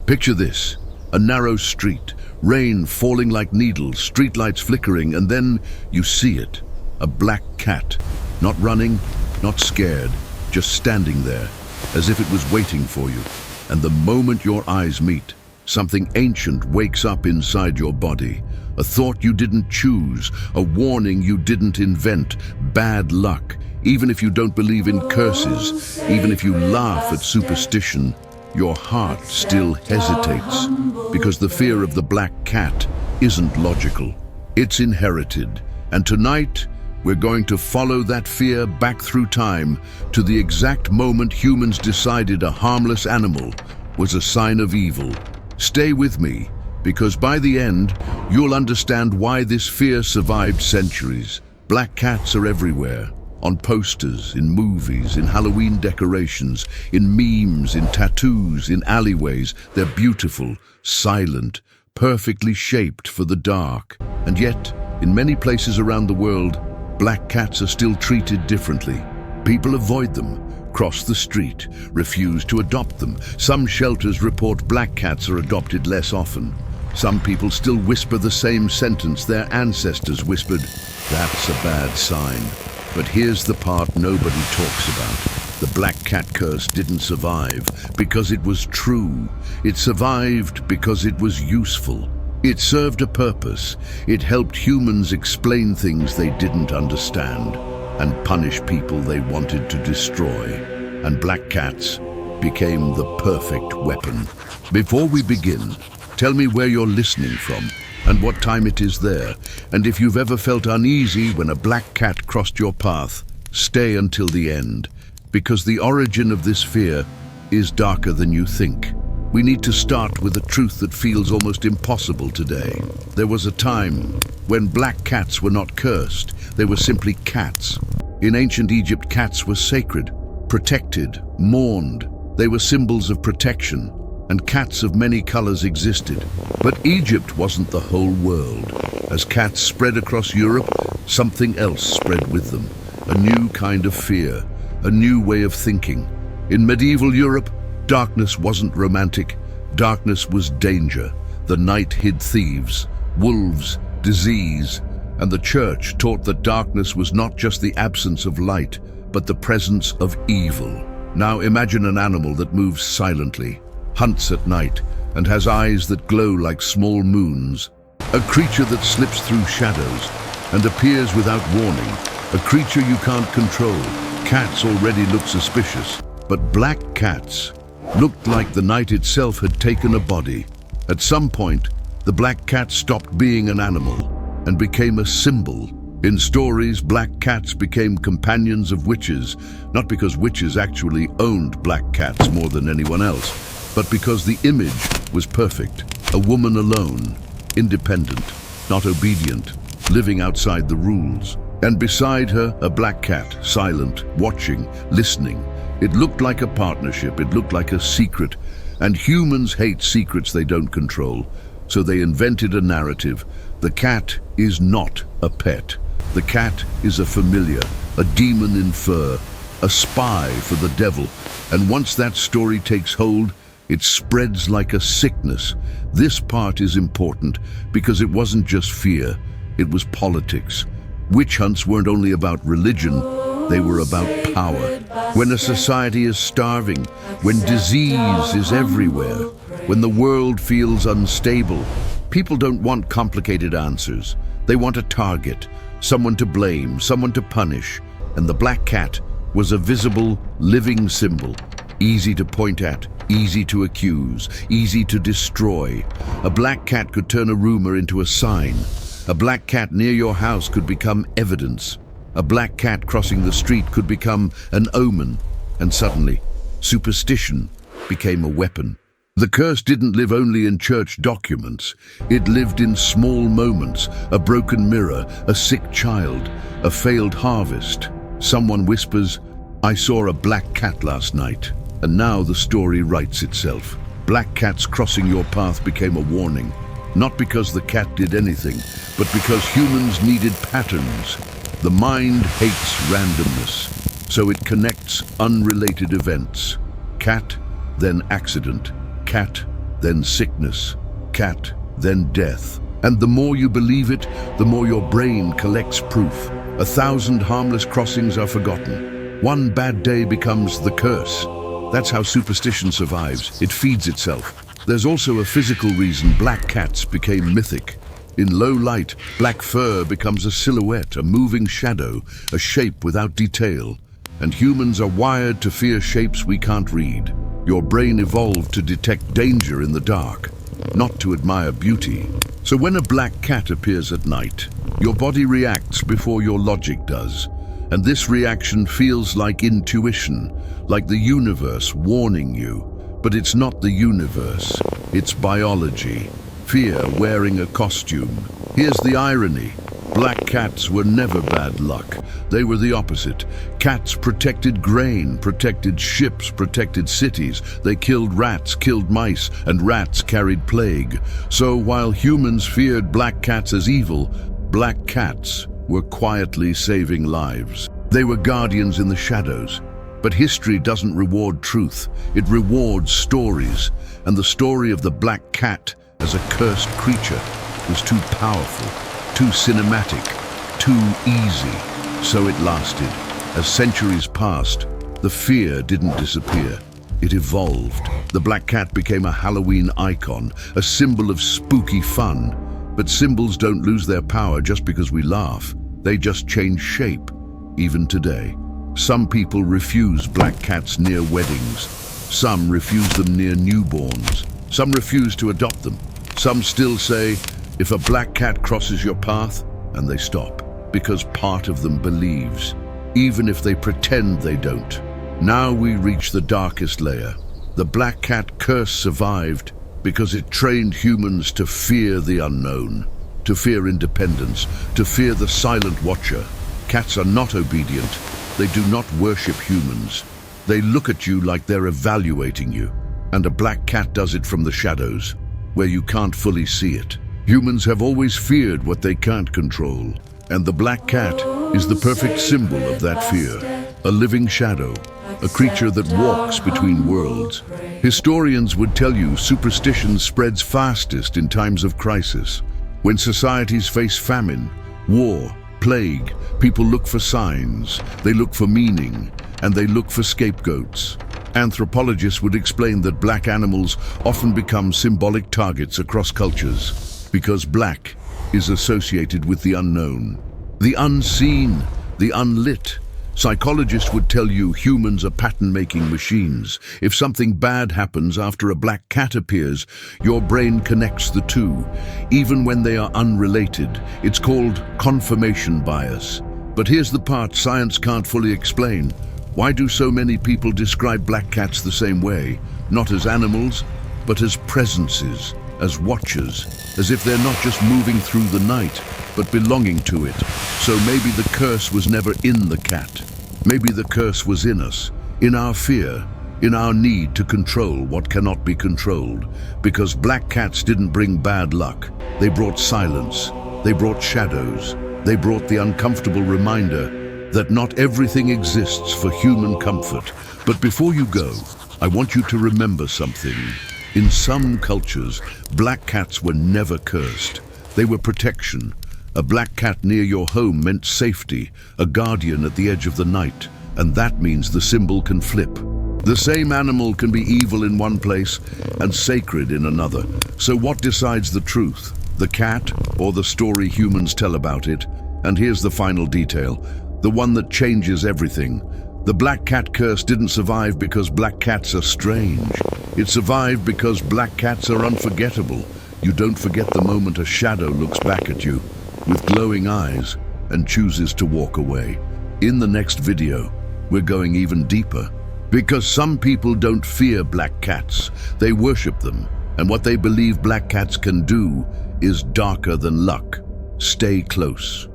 Picture this, a narrow street, rain falling like needles, streetlights flickering, and then you see it, a black cat, not running, not scared, just standing there, as if it was waiting for you. And the moment your eyes meet, something ancient wakes up inside your body. A thought you didn't choose, a warning you didn't invent, bad luck. Even if you don't believe in curses, even if you laugh at superstition, your heart still hesitates, because the fear of the black cat isn't logical. It's inherited. And tonight, we're going to follow that fear back through time to the exact moment humans decided a harmless animal was a sign of evil. Stay with me, because by the end, you'll understand why this fear survived centuries. Black cats are everywhere. On posters, in movies, in Halloween decorations, in memes, in tattoos, in alleyways. They're beautiful, silent, perfectly shaped for the dark. And yet, in many places around the world, black cats are still treated differently. People avoid them, cross the street, refuse to adopt them. Some shelters report black cats are adopted less often. Some people still whisper the same sentence their ancestors whispered. That's a bad sign. But here's the part nobody talks about. The black cat curse didn't survive because it was true. It survived because it was useful. It served a purpose. It helped humans explain things they didn't understand and punish people they wanted to destroy. And black cats became the perfect weapon. Before we begin, tell me where you're listening from and what time it is there. And if you've ever felt uneasy when a black cat crossed your path, stay until the end, because the origin of this fear is darker than you think. We need to start with a truth that feels almost impossible today. There was a time when black cats were not cursed, they were simply cats. In ancient Egypt, cats were sacred, protected, mourned. They were symbols of protection, and cats of many colors existed. But Egypt wasn't the whole world. As cats spread across Europe, something else spread with them. A new kind of fear, a new way of thinking. In medieval Europe, darkness wasn't romantic. Darkness was danger. The night hid thieves, wolves, disease, and the church taught that darkness was not just the absence of light, but the presence of evil. Now imagine an animal that moves silently, hunts at night, and has eyes that glow like small moons. A creature that slips through shadows and appears without warning. A creature you can't control. Cats already look suspicious, but black cats looked like the night itself had taken a body. At some point, the black cat stopped being an animal and became a symbol. In stories, black cats became companions of witches, not because witches actually owned black cats more than anyone else, but because the image was perfect. A woman alone, independent, not obedient, living outside the rules. And beside her, a black cat, silent, watching, listening. It looked like a partnership, it looked like a secret. And humans hate secrets they don't control, so they invented a narrative. The cat is not a pet. The cat is a familiar, a demon in fur, a spy for the devil. And once that story takes hold, it spreads like a sickness. This part is important because it wasn't just fear, it was politics. Witch hunts weren't only about religion, they were about power. When a society is starving, when disease is everywhere, when the world feels unstable, people don't want complicated answers. They want a target, someone to blame, someone to punish. And the black cat was a visible, living symbol. Easy to point at, easy to accuse, easy to destroy. A black cat could turn a rumor into a sign. A black cat near your house could become evidence. A black cat crossing the street could become an omen. And suddenly, superstition became a weapon. The curse didn't live only in church documents. It lived in small moments, a broken mirror, a sick child, a failed harvest. Someone whispers, "I saw a black cat last night." And now the story writes itself. Black cats crossing your path became a warning. Not because the cat did anything, but because humans needed patterns. The mind hates randomness, so it connects unrelated events. Cat, then accident. Cat, then sickness, cat, then death. And the more you believe it, the more your brain collects proof. 1,000 harmless crossings are forgotten. One bad day becomes the curse. That's how superstition survives. It feeds itself. There's also a physical reason black cats became mythic. In low light, black fur becomes a silhouette, a moving shadow, a shape without detail. And humans are wired to fear shapes we can't read. Your brain evolved to detect danger in the dark, not to admire beauty. So when a black cat appears at night, your body reacts before your logic does. And this reaction feels like intuition, like the universe warning you. But it's not the universe, it's biology. Fear wearing a costume. Here's the irony. Black cats were never bad luck. They were the opposite. Cats protected grain, protected ships, protected cities. They killed rats, killed mice, and rats carried plague. So while humans feared black cats as evil, black cats were quietly saving lives. They were guardians in the shadows. But history doesn't reward truth. It rewards stories. And the story of the black cat as a cursed creature was too powerful, too cinematic, too easy. So it lasted. As centuries passed, the fear didn't disappear. It evolved. The black cat became a Halloween icon, a symbol of spooky fun. But symbols don't lose their power just because we laugh. They just change shape, even today. Some people refuse black cats near weddings. Some refuse them near newborns. Some refuse to adopt them. Some still say, if a black cat crosses your path, and they stop, because part of them believes, even if they pretend they don't. Now we reach the darkest layer. The black cat curse survived because it trained humans to fear the unknown, to fear independence, to fear the silent watcher. Cats are not obedient. They do not worship humans. They look at you like they're evaluating you. And a black cat does it from the shadows, where you can't fully see it. Humans have always feared what they can't control. And the black cat is the perfect symbol of that fear. A living shadow, a creature that walks between worlds. Historians would tell you superstition spreads fastest in times of crisis. When societies face famine, war, plague, people look for signs, they look for meaning, and they look for scapegoats. Anthropologists would explain that black animals often become symbolic targets across cultures because black is associated with the unknown, the unseen, the unlit. Psychologists would tell you humans are pattern-making machines. If something bad happens after a black cat appears, your brain connects the two, even when they are unrelated. It's called confirmation bias. But here's the part science can't fully explain. Why do so many people describe black cats the same way? Not as animals, but as presences, as watchers, as if they're not just moving through the night, but belonging to it. So maybe the curse was never in the cat. Maybe the curse was in us, in our fear, in our need to control what cannot be controlled. Because black cats didn't bring bad luck. They brought silence. They brought shadows. They brought the uncomfortable reminder that not everything exists for human comfort. But before you go, I want you to remember something. In some cultures, black cats were never cursed. They were protection. A black cat near your home meant safety, a guardian at the edge of the night. And that means the symbol can flip. The same animal can be evil in one place and sacred in another. So what decides the truth? The cat or the story humans tell about it? And here's the final detail, the one that changes everything. The black cat curse didn't survive because black cats are strange. It survived because black cats are unforgettable. You don't forget the moment a shadow looks back at you with glowing eyes and chooses to walk away. In the next video, we're going even deeper. Because some people don't fear black cats, they worship them. And what they believe black cats can do is darker than luck. Stay close.